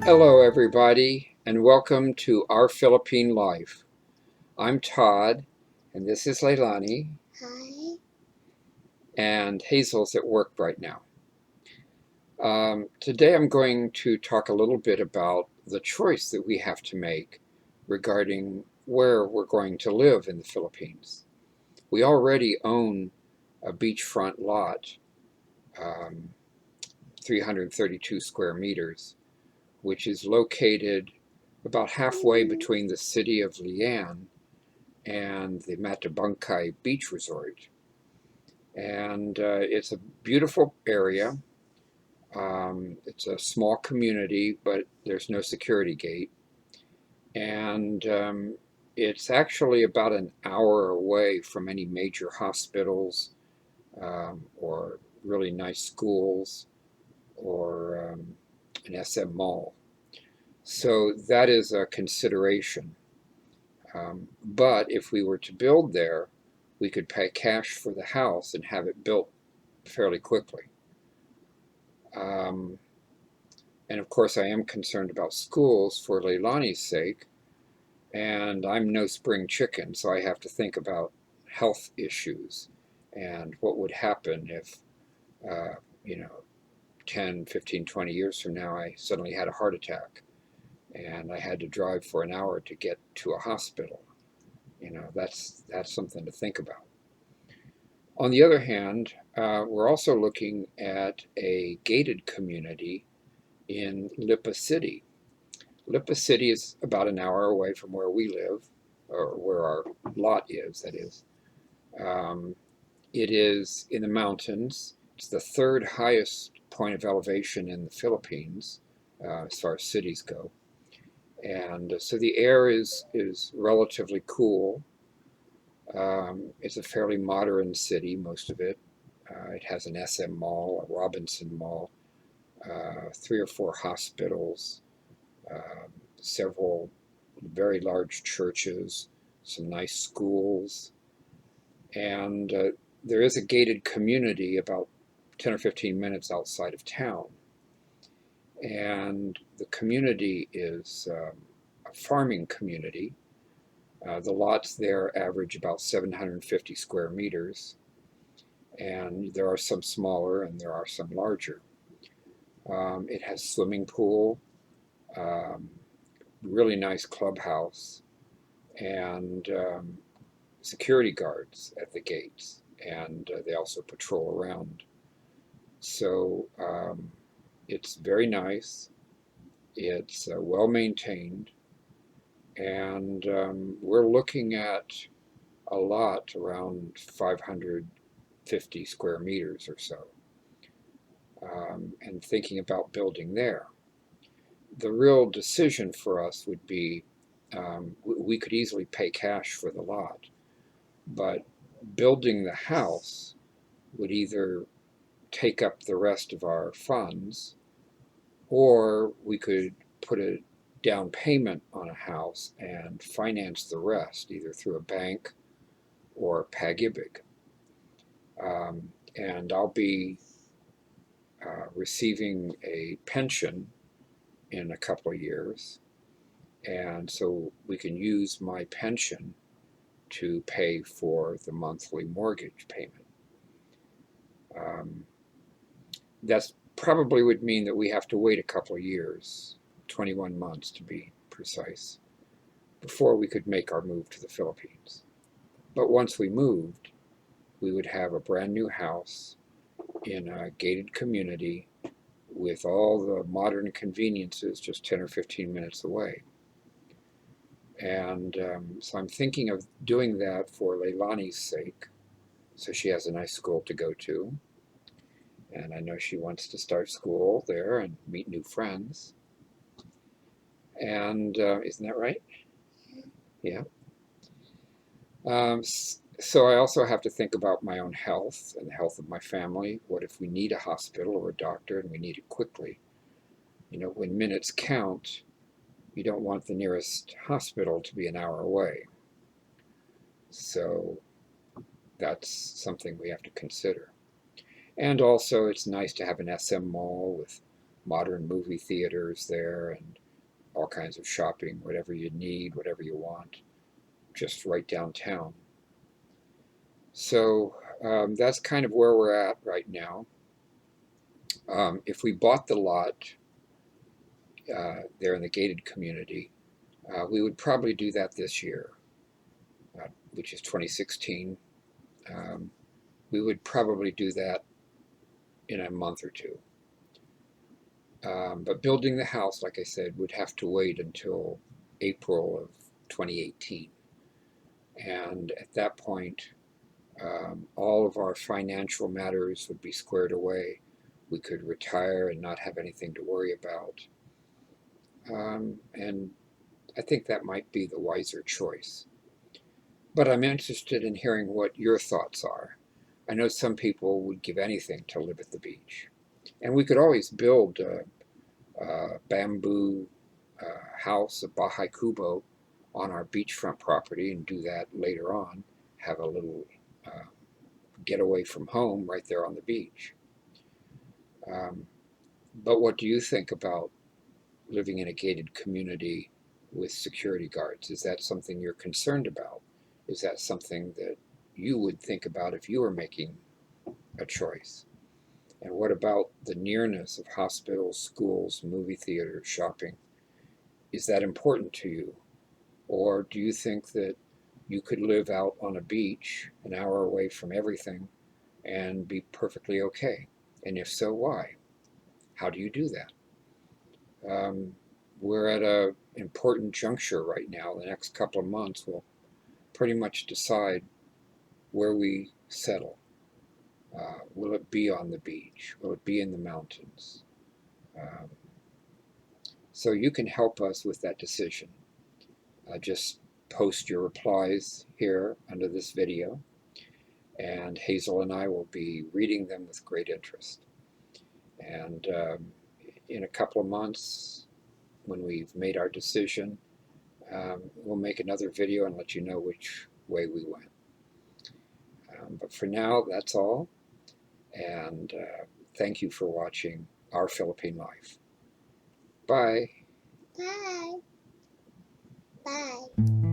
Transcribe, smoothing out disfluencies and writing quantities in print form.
Hello, everybody, and welcome to Our Philippine Life. I'm Todd, and this is Leilani, Hi. and Hazel's at work right now. Today I'm going to talk a little bit about the choice that we have to make regarding where we're going to live in the Philippines. We already own a beachfront lot, um, 332 square meters, which is located about halfway between the city of Lian and the Matabangkay Beach Resort. And it's a beautiful area. It's a small community, but there's no security gate. And it's actually about an hour away from any major hospitals or really nice schools or an SM mall. So that is a consideration. But if we were to build there, we could pay cash for the house and have it built fairly quickly. Um, and of course, I am concerned about schools for Leilani's sake, and I'm no spring chicken, so I have to think about health issues and what would happen if, uh, you know, 10, 15, 20 years from now, I suddenly had a heart attack and I had to drive for an hour to get to a hospital. That's something to think about. On the other hand, we're also looking at a gated community in Lipa City. Lipa City is about an hour away from where we live, or where our lot is, that is. Um, it is in the mountains. It's the third highest point of elevation in the Philippines, as far as cities go. And so the air is relatively cool. It's a fairly modern city, most of it. It has an SM Mall, a Robinson Mall, three or four hospitals, uh, several very large churches, some nice schools, and there is a gated community about 10 or 15 minutes outside of town. And the community is a farming community. The lots there average about 750 square meters, and there are some smaller and there are some larger. It has swimming pool, um, really nice clubhouse, and security guards at the gates, and they also patrol around. So it's very nice. It's well maintained, and we're looking at a lot around 550 square meters or so, and thinking about building there. The real decision for us would be we could easily pay cash for the lot, but building the house would either take up the rest of our funds, or we could put a down payment on a house and finance the rest, either through a bank or pag-ibig. And I'll be receiving a pension in a couple of years, and so we can use my pension to pay for the monthly mortgage payment. Um, that's probably would mean that we have to wait a couple of years, 21 months to be precise, before we could make our move to the Philippines. But once we moved, we would have a brand new house in a gated community with all the modern conveniences just 10 or 15 minutes away. And so I'm thinking of doing that for Leilani's sake, so she has a nice school to go to. And I know she wants to start school there and meet new friends. And isn't that right? Yeah. So I also have to think about my own health and the health of my family. What if we need a hospital or a doctor and we need it quickly? When minutes count, you don't want the nearest hospital to be an hour away. So that's something we have to consider. And also, it's nice to have an SM mall with modern movie theaters there and all kinds of shopping, whatever you need, whatever you want, just right downtown. So that's kind of where we're at right now. If we bought the lot there in the gated community, we would probably do that this year, which is 2016. Um, we would probably do that in a month or two. But building the house, like I said, would have to wait until April of 2018. And at that point, all of our financial matters would be squared away. We could retire and not have anything to worry about. And I think that might be the wiser choice. But I'm interested in hearing what your thoughts are. I know some people would give anything to live at the beach. And we could always build a bamboo house, a Bahay Kubo, on our beachfront property and do that later on. Have a little getaway from home right there on the beach. But what do you think about living in a gated community with security guards? Is that something you're concerned about? Is that something that you would think about if you were making a choice? And what about the nearness of hospitals, schools, movie theaters, shopping? Is that important to you? Or do you think that you could live out on a beach an hour away from everything and be perfectly okay? And if so, why? How do you do that? We're at an important juncture right now. The next couple of months will pretty much decide where we settle. Will it be on the beach? Will it be in the mountains? Um, so you can help us with that decision. Just post your replies here under this video, and Hazel and I will be reading them with great interest. And in a couple of months, when we've made our decision, we'll make another video and let you know which way we went. But for now, that's all. And thank you for watching Our Philippine Life. Bye. Bye. Bye.